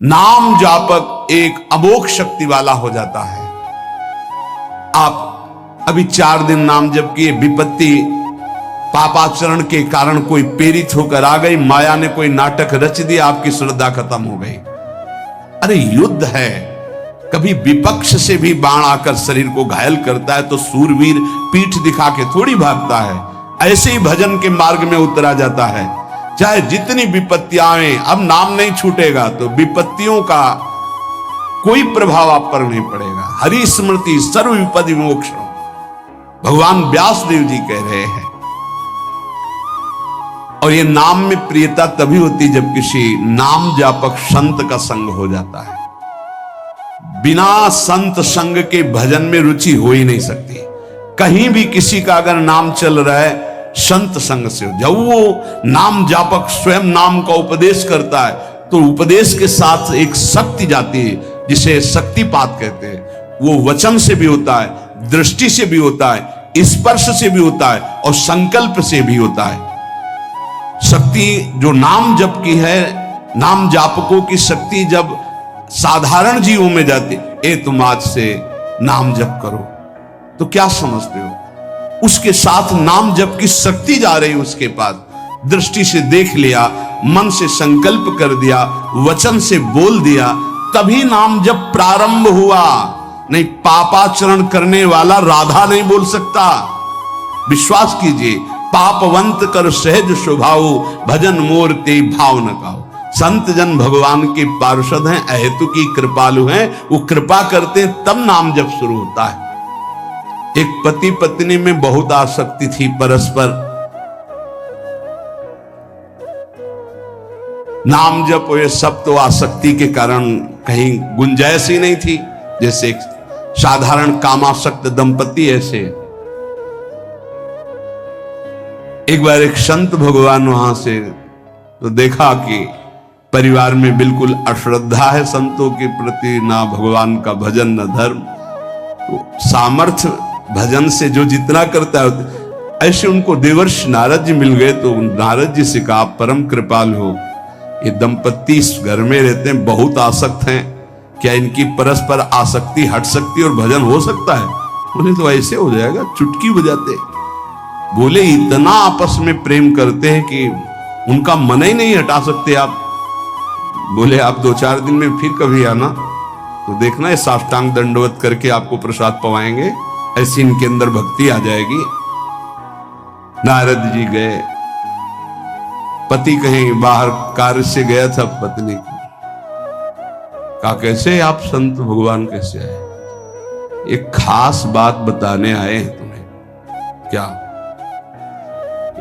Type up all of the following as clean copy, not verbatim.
नाम जापक एक अमोघ शक्ति वाला हो जाता है। आप अभी 4 दिन नाम जप किए, विपत्ति पापाचरण के कारण कोई प्रेरित होकर आ गई, माया ने कोई नाटक रच दिया, आपकी श्रद्धा खत्म हो गई। अरे युद्ध है, कभी विपक्ष से भी बाण आकर शरीर को घायल करता है तो सूरवीर पीठ दिखा के थोड़ी भागता है। ऐसे ही भजन के मार्ग में उतरा जाता है, चाहे जितनी विपत्तियां आए, अब नाम नहीं छूटेगा तो विपत्तियों का कोई प्रभाव आप पर नहीं पड़ेगा। हरि स्मृति सर्व विपद विमोक्षण, भगवान व्यास देव जी कह रहे हैं। और ये नाम में प्रियता तभी होती जब किसी नाम जापक संत का संग हो जाता है। बिना संत संग के भजन में रुचि हो ही नहीं सकती। कहीं भी किसी का अगर नाम चल रहा है, संत संग से हो। जब वो नाम जापक स्वयं नाम का उपदेश करता है तो उपदेश के साथ एक शक्ति जाती है, जिसे शक्तिपात कहते हैं। वो वचन से भी होता है, दृष्टि से भी होता है, स्पर्श से भी होता है और संकल्प से भी होता है। शक्ति जो नाम जप की है, नाम जापकों की शक्ति जब साधारण जीवों में जाती, ए तुम आज से नाम जप करो, तो क्या समझते हो? उसके साथ नाम जप की शक्ति जा रही उसके पास। दृष्टि से देख लिया, मन से संकल्प कर दिया, वचन से बोल दिया, तभी नाम जप प्रारंभ हुआ। नहीं, पापाचरण करने वाला राधा नहीं बोल सकता। विश्वास कीजिए, पापवंत कर सहज स्वभाव, भजन मोर ते भाव न गाओ। संत जन भगवान के पार्षद हैं, अहेतु की कृपालु हैं, वो कृपा करते हैं तब नाम जप शुरू होता है। एक पति पत्नी में बहुत आसक्ति थी परस्पर, नाम जप ये सब तो आसक्ति के कारण कहीं गुंजाइश ही नहीं थी। जैसे एक साधारण कामासक्त दंपति, ऐसे एक बार एक संत भगवान वहां से तो देखा कि परिवार में बिल्कुल अश्रद्धा है संतों के प्रति, ना भगवान का भजन न धर्म। तो सामर्थ्य भजन से जो जितना करता है, ऐसे उनको देवर्षि नारद जी मिल गए। तो नारद जी से कहा, परम कृपाल हो, ये दंपत्ति इस घर में रहते हैं, बहुत आसक्त हैं, क्या इनकी परस्पर आसक्ति हट सकती है और भजन हो सकता है? बोले तो ऐसे हो जाएगा, चुटकी बजाते। बोले इतना आपस में प्रेम करते हैं कि उनका मन ही नहीं हटा सकते आप। बोले आप 2-4 दिन में फिर कभी आना तो देखना, ये साष्टांग दंडवत करके आपको प्रसाद पवाएंगे, ऐसी इनके अंदर भक्ति आ जाएगी। नारद जी गए, पति कहीं बाहर कार्य से गया था, पत्नी को कहा, कैसे आप संत भगवान कैसे आए? एक खास बात बताने आए हैं तुम्हें। क्या?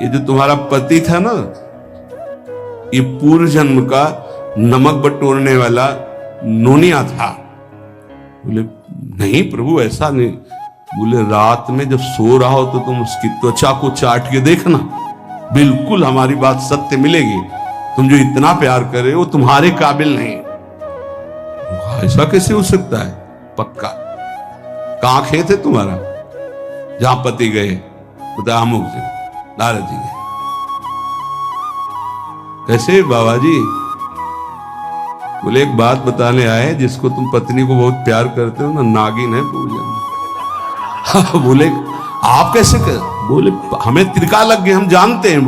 ये जो तुम्हारा पति था ना, ये पूर्व जन्म का नमक बटोरने वाला नोनिया था। बोले नहीं प्रभु, ऐसा नहीं। बोले रात में जब सो रहा हो तो तुम उसकी त्वचा को चाट के देखना, बिल्कुल हमारी बात सत्य मिलेगी। तुम जो इतना प्यार कर रहे हो तुम्हारे काबिल नहीं। ऐसा कैसे हो सकता है? पक्का। कहां खेत है तुम्हारा? जहां पति गए, बता अमुक जी, नारद जी गए। कैसे बाबा जी? बोले एक बात बताने आए, जिसको तुम पत्नी को बहुत प्यार करते हो ना, नागिन है पूजन। बोले आप कैसे कर? बोले हमें त्रिका लग गए, हम जानते हैं।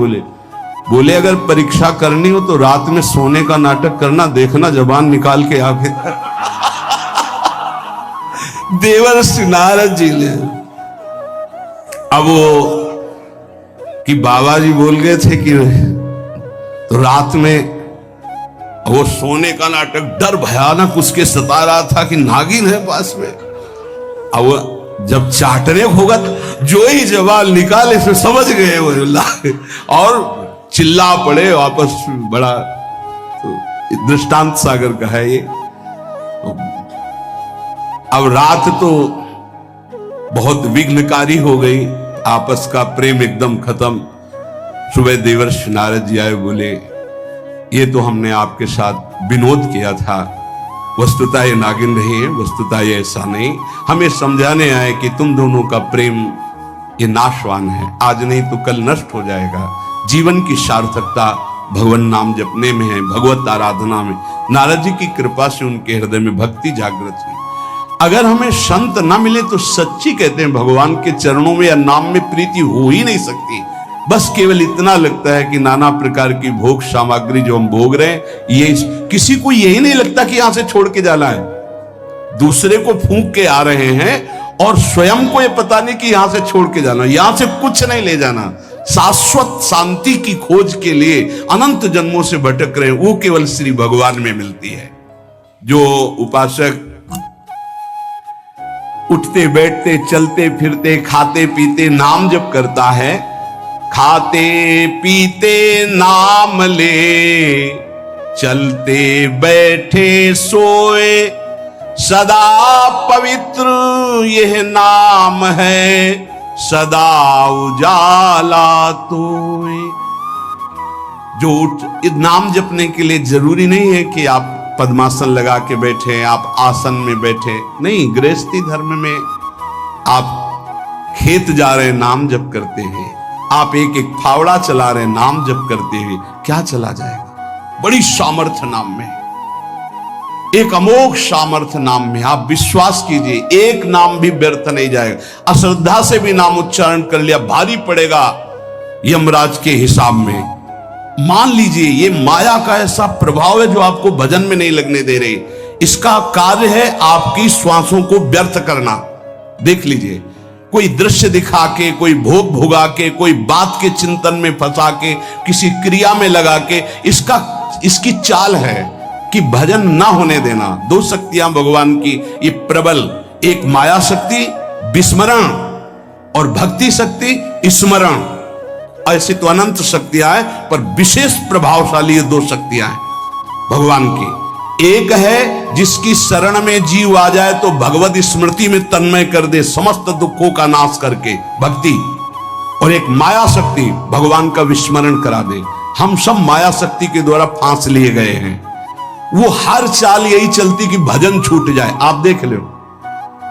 बोले अगर परीक्षा करनी हो तो रात में सोने का नाटक करना, देखना जबान निकाल के आके। देवर्षि नारद जी ने, अब वो कि बाबा जी बोल गए थे कि तो रात में वो सोने का नाटक, डर भयानक उसके सता रहा था कि नागिन है पास में। अब जब चाटने होगा जो ही जवाब निकाले फिर समझ गए वो, और चिल्ला पड़े वापस। बड़ा तो दृष्टांत सागर का है ये। अब रात तो बहुत विघ्नकारी हो गई, आपस का प्रेम एकदम खत्म। सुबह देवर्षि नारद जी आए, बोले ये तो हमने आपके साथ विनोद किया था, वस्तुतः ये नागिन नहीं है, वस्तुतः ये ऐसा नहीं। हमें समझाने आए कि तुम दोनों का प्रेम ये नाशवान है, आज नहीं तो कल नष्ट हो जाएगा। जीवन की सार्थकता भगवान नाम जपने में है, भगवत आराधना में। नारद जी की कृपा से उनके हृदय में भक्ति जागृत हुई। अगर हमें संत ना मिले तो सच्ची कहते हैं भगवान के चरणों में या नाम में प्रीति हो ही नहीं सकती। बस केवल इतना लगता है कि नाना प्रकार की भोग सामग्री जो हम भोग रहे हैं, ये किसी को यही नहीं लगता कि यहां से छोड़ के जाना है। दूसरे को फूंक के आ रहे हैं और स्वयं को ये पता नहीं कि यहां से छोड़ के जाना, यहां से कुछ नहीं ले जाना। शाश्वत शांति की खोज के लिए अनंत जन्मों से भटक रहे हैं, वो केवल श्री भगवान में मिलती है। जो उपासक उठते बैठते चलते फिरते खाते पीते नाम जप करता है, खाते पीते नाम ले, चलते बैठे सोए, सदा पवित्र यह नाम है, सदा उजाला तोए। जो नाम जपने के लिए जरूरी नहीं है कि आप पद्मासन लगा के बैठे, आप आसन में बैठे, नहीं। गृहस्थी धर्म में आप खेत जा रहे नाम जप करते हैं, आप एक एक फावड़ा चला रहे नाम जप करते हुए, क्या चला जाएगा? बड़ी सामर्थ्य नाम में, एक अमोघ सामर्थ्य नाम में। आप विश्वास कीजिए, एक नाम भी व्यर्थ नहीं जाएगा। अश्रद्धा से भी नाम उच्चारण कर लिया, भारी पड़ेगा यमराज के हिसाब में। मान लीजिए ये माया का ऐसा प्रभाव है जो आपको भजन में नहीं लगने दे रही। इसका कार्य है आपकी श्वासों को व्यर्थ करना। देख लीजिए, कोई दृश्य दिखा के, कोई भोग भोगा के, कोई बात के चिंतन में फंसा के, किसी क्रिया में लगा के, इसकी चाल है कि भजन ना होने देना। दो शक्तियां भगवान की ये प्रबल, एक माया शक्ति विस्मरण और भक्ति शक्ति स्मरण। ऐसी तो अनंत शक्तियां हैं, पर विशेष प्रभावशाली ये दो शक्तियां हैं भगवान की। एक है जिसकी शरण में जीव आ जाए तो भगवत स्मृति में तन्मय कर दे, समस्त दुखों का नाश करके, भक्ति। और एक माया शक्ति भगवान का विस्मरण करा दे। हम सब माया शक्ति के द्वारा फांस लिए गए हैं। वो हर चाल यही चलती कि भजन छूट जाए। आप देख लो,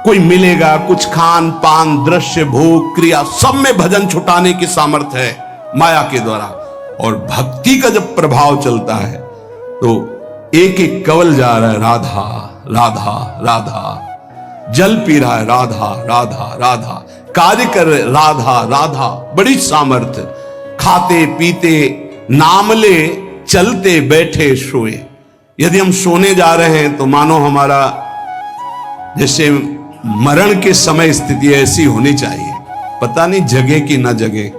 कोई मिलेगा, कुछ खान पान दृश्य भोग क्रिया सब में भजन छुटाने की सामर्थ्य है माया के द्वारा। और भक्ति का जब प्रभाव चलता है तो एक एक कवल जा रहा है राधा राधा राधा, जल पी रहा है राधा राधा राधा, कार्य कर राधा राधा, बड़ी सामर्थ्य। खाते पीते नाम ले, चलते बैठे सोए। यदि हम सोने जा रहे हैं तो मानो हमारा जैसे मरण के समय स्थिति ऐसी होनी चाहिए। पता नहीं जगे कि ना जगे,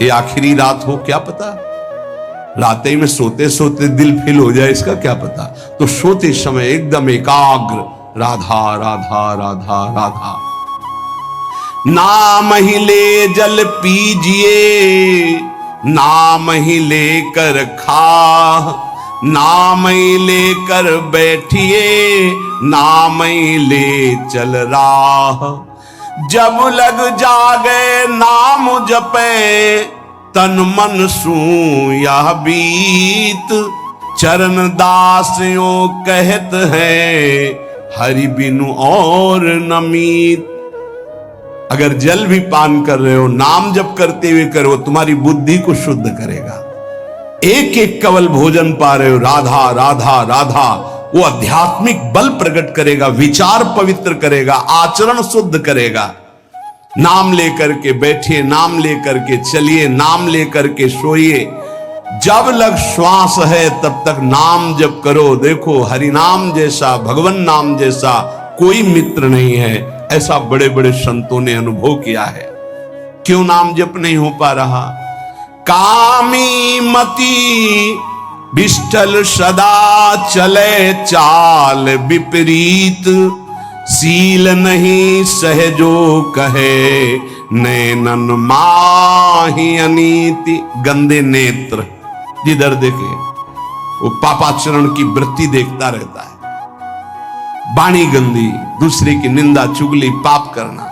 ये आखिरी रात हो, क्या पता। रात ही में सोते सोते दिल फिल हो जाए, इसका क्या पता। तो सोते समय एकदम एकाग्र राधा राधा राधा राधा। नाम ही ले जल पीजिए, नाम ही लेकर खा, नाम ही लेकर बैठिए, नाम ही ले चल राह। जब लग जागे नाम जपे, तन मन सू यह बीत, चरण दास यो कहत है, हरि बिनु और नमीत। अगर जल भी पान कर रहे हो, नाम जप करते हुए करो, तुम्हारी बुद्धि को शुद्ध करेगा। एक एक कवल भोजन पा रहे हो, राधा राधा राधा, वो आध्यात्मिक बल प्रकट करेगा, विचार पवित्र करेगा, आचरण शुद्ध करेगा। नाम लेकर के बैठिए, नाम लेकर के चलिए, नाम लेकर के सोइए। जब लग श्वास है तब तक नाम जप करो। देखो, हरि नाम जैसा, भगवान नाम जैसा कोई मित्र नहीं है, ऐसा बड़े बड़े संतों ने अनुभव किया है। क्यों नाम जप नहीं हो पा रहा? कामी मति विष्ठल सदा चले चाल विपरीत, सील नहीं सहजो कहे, नैनन माही अनीति। गंदे नेत्र, जिधर देखे वो पापाचरण की वृत्ति देखता रहता है। वाणी गंदी, दूसरे की निंदा चुगली पाप करना।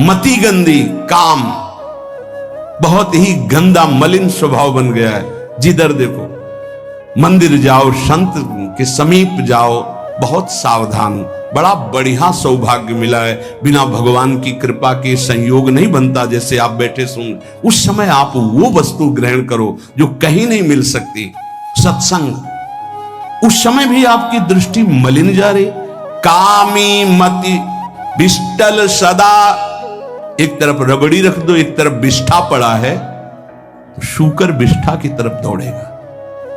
मति गंदी, काम बहुत ही गंदा मलिन स्वभाव बन गया है। जिधर देखो, मंदिर जाओ, संत के समीप जाओ, बहुत सावधान हूं, बड़ा बढ़िया सौभाग्य मिला है, बिना भगवान की कृपा के संयोग नहीं बनता। जैसे आप बैठे सुन, उस समय आप वो वस्तु ग्रहण करो जो कहीं नहीं मिल सकती, सत्संग। उस समय भी आपकी दृष्टि मलिन जा रही, कामी मति बिस्टल सदा, एक तरफ रबड़ी रख दो, एक तरफ बिष्ठा पड़ा है, तो शूकर बिष्ठा की तरफ दौड़ेगा।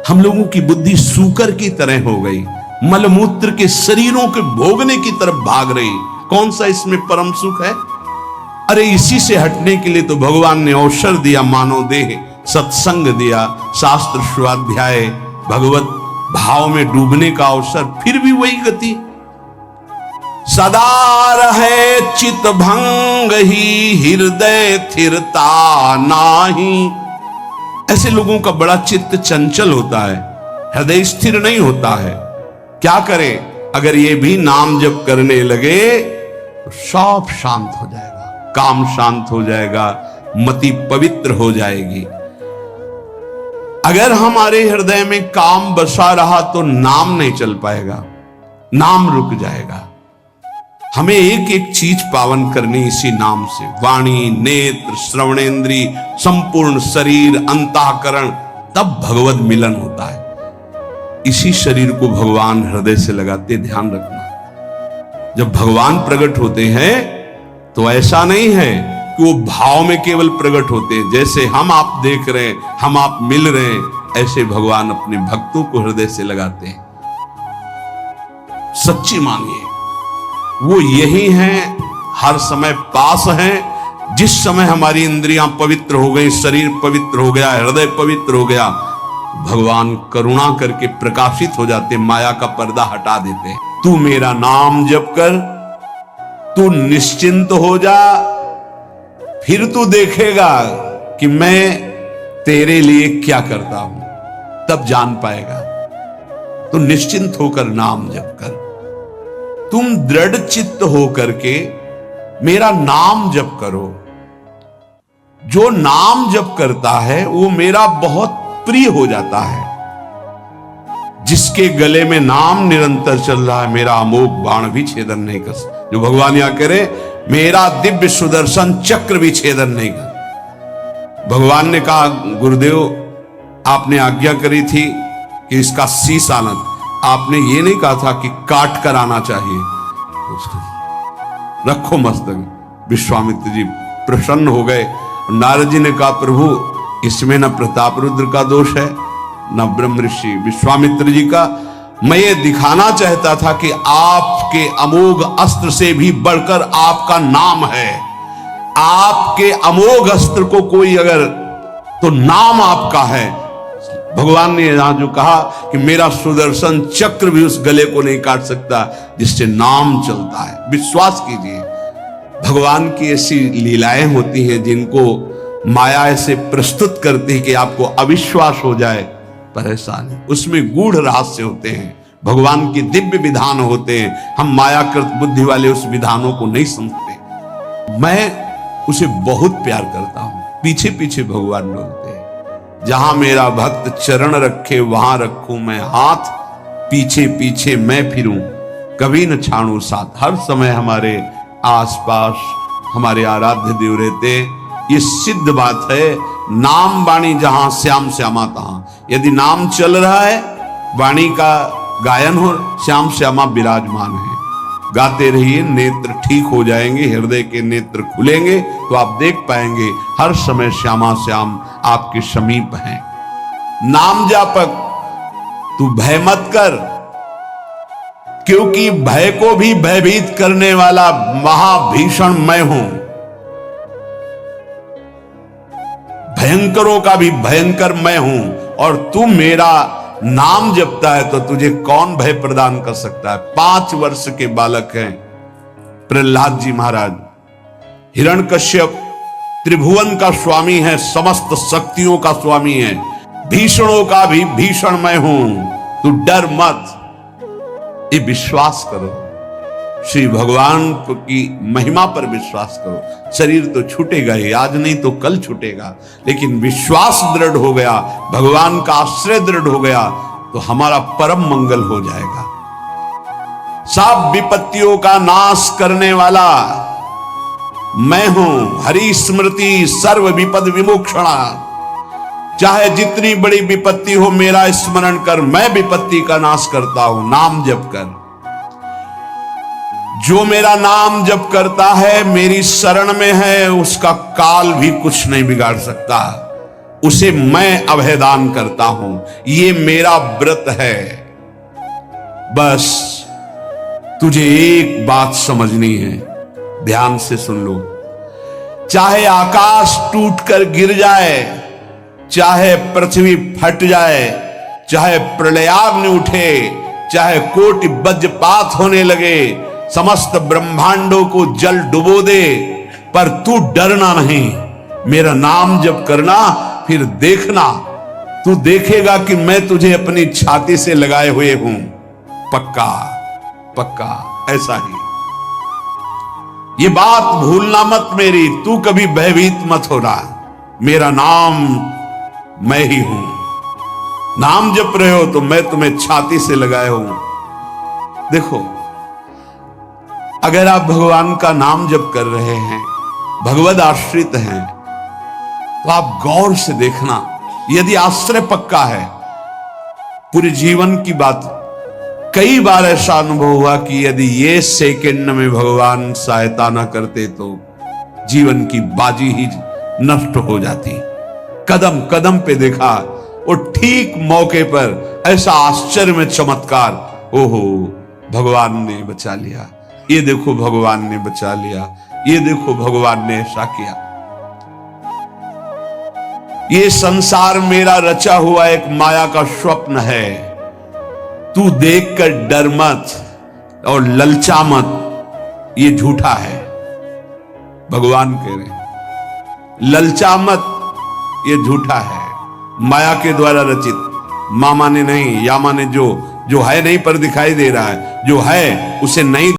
हम लोगों की बुद्धि शूकर की तरह हो गई, मलमूत्र के शरीरों के भोगने की तरफ भाग रही। कौन सा इसमें परम सुख है? अरे इसी से हटने के लिए तो भगवान ने अवसर दिया, मानव देह, सत्संग दिया, शास्त्र स्वाध्याय, भगवत भाव में डूबने का अवसर, फिर भी वही गति। सदा रहे चित भंग ही, हृदय थिरता नाही। ऐसे लोगों का बड़ा चित्त चंचल होता है, हृदय स्थिर नहीं होता है। क्या करें? अगर ये भी नाम जप करने लगे तो सब शांत हो जाएगा, काम शांत हो जाएगा, मति पवित्र हो जाएगी। अगर हमारे हृदय में काम बसा रहा तो नाम नहीं चल पाएगा, नाम रुक जाएगा। हमें एक एक चीज पावन करनी इसी नाम से, वाणी, नेत्र, श्रवणेन्द्री, संपूर्ण शरीर, अंतःकरण, तब भगवत मिलन होता है। इसी शरीर को भगवान हृदय से लगाते, ध्यान रखना। जब भगवान प्रकट होते हैं तो ऐसा नहीं है कि वो भाव में केवल प्रकट होते हैं, जैसे हम आप देख रहे हैं, हम आप मिल रहे हैं, ऐसे भगवान अपने भक्तों को हृदय से लगाते हैं। सच्ची मानिए, वो यही हैं, हर समय पास हैं। जिस समय हमारी इंद्रियां पवित्र हो गई, शरीर पवित्र हो गया, हृदय पवित्र हो गया, भगवान करुणा करके प्रकाशित हो जाते, माया का पर्दा हटा देते। तू मेरा नाम जप कर, तू निश्चिंत हो जा, फिर तू देखेगा कि मैं तेरे लिए क्या करता हूं, तब जान पाएगा। तो निश्चिंत होकर नाम जप कर, तुम दृढ़ चित्त होकर के मेरा नाम जप करो। जो नाम जप करता है वो मेरा बहुत प्रिय हो जाता है। जिसके गले में नाम निरंतर चल रहा है, मेरा अमोघ बाण भी छेदन नहीं कर सकता। जो भगवान यहां करे, मेरा दिव्य सुदर्शन चक्र भी छेदन नहीं कर। भगवान ने कहा, गुरुदेव आपने आज्ञा करी थी कि इसका शीश आना, आपने ये नहीं कहा था कि काट कर आना चाहिए, रखो मस्तक। विश्वामित्र जी प्रसन्न हो गए। नारद जी ने कहा, प्रभु इसमें न प्रताप रुद्र का दोष है, न ब्रह्म ऋषि विश्वामित्र जी का। मैं ये दिखाना चाहता था कि आपके अमोघ अस्त्र से भी बढ़कर आपका नाम है। आपके अमोघ अस्त्र को कोई अगर, तो नाम आपका है। भगवान ने यहां जो कहा कि मेरा सुदर्शन चक्र भी उस गले को नहीं काट सकता जिससे नाम चलता है। विश्वास कीजिए, भगवान की ऐसी लीलाएं होती हैं जिनको माया ऐसे प्रस्तुत करती है कि आपको अविश्वास हो जाए, पर ऐसा नहीं। उसमें गूढ़ रहस्य होते हैं, भगवान के दिव्य विधान होते हैं। हम मायाकृत बुद्धि वाले उस विधानों को नहीं समझते। मैं उसे बहुत प्यार करता हूं, पीछे पीछे भगवान बोलते हैं, जहां मेरा भक्त चरण रखे वहां रखूं मैं हाथ, पीछे पीछे मैं फिरूं कभी न छाड़ू साथ। हर समय हमारे आसपास हमारे आराध्य देव रहते। ये सिद्ध बात है, नाम वाणी जहां श्याम श्यामा तहां। यदि नाम चल रहा है, वाणी का गायन हो, श्याम श्यामा विराजमान है। गाते रहिए, नेत्र ठीक हो जाएंगे, हृदय के नेत्र खुलेंगे तो आप देख पाएंगे हर समय श्यामा श्याम आपके समीप हैं। नाम जापक, तू भय मत कर, क्योंकि भय को भी भयभीत करने वाला महाभीषण मैं हूं। भयंकरों का भी भयंकर मैं हूं, और तू मेरा नाम जपता है तो तुझे कौन भय प्रदान कर सकता है। 5 वर्ष के बालक हैं प्रहलाद जी महाराज। हिरण्यकश्यप त्रिभुवन का स्वामी है, समस्त शक्तियों का स्वामी है। भीषणों का भी भीषण मैं हूं, तू डर मत। ये विश्वास करो, श्री भगवान की महिमा पर विश्वास करो। शरीर तो छूटेगा ही, आज नहीं तो कल छूटेगा, लेकिन विश्वास दृढ़ हो गया, भगवान का आश्रय दृढ़ हो गया तो हमारा परम मंगल हो जाएगा। सब विपत्तियों का नाश करने वाला मैं हूं। हरि स्मृति सर्व विपद विमोक्षणा। चाहे जितनी बड़ी विपत्ति हो मेरा स्मरण कर, मैं विपत्ति का नाश करता हूं। नाम जप कर। जो मेरा नाम जप करता है, मेरी शरण में है, उसका काल भी कुछ नहीं बिगाड़ सकता। उसे मैं अभयदान करता हूं। ये मेरा व्रत है। बस तुझे एक बात समझनी है, ध्यान से सुन लो। चाहे आकाश टूटकर गिर जाए, चाहे पृथ्वी फट जाए, चाहे प्रलयाग्नि उठे, चाहे कोटि वज्रपात होने लगे, समस्त ब्रह्मांडों को जल डुबो दे, पर तू डरना नहीं। मेरा नाम जप करना, फिर देखना, तू देखेगा कि मैं तुझे अपनी छाती से लगाए हुए हूं। पक्का पक्का ऐसा ही। ये बात भूलना मत मेरी। तू कभी भयभीत मत होना। मेरा नाम मैं ही हूं। नाम जप रहे हो तो मैं तुम्हें छाती से लगाए हूं। देखो, अगर आप भगवान का नाम जप कर रहे हैं, भगवद आश्रित हैं, तो आप गौर से देखना। यदि आश्रय पक्का है, पूरे जीवन की बात, कई बार ऐसा अनुभव हुआ कि यदि ये सेकंड में भगवान सहायता न करते तो जीवन की बाजी ही नष्ट हो जाती। कदम कदम पे देखा, और ठीक मौके पर ऐसा आश्चर्य में चमत्कार। ओहो, भगवान ने बचा लिया। ये देखो भगवान ने बचा लिया। ये देखो भगवान ने ऐसा किया। ये संसार मेरा रचा हुआ एक माया का स्वप्न है। तू देखकर डर मत और ललचा मत, ये झूठा है। भगवान कह रहे ललचा मत, ये झूठा है, माया के द्वारा रचित। मामा ने नहीं, यामा ने जो है नहीं पर दिखाई दे रहा है, जो है उसे नहीं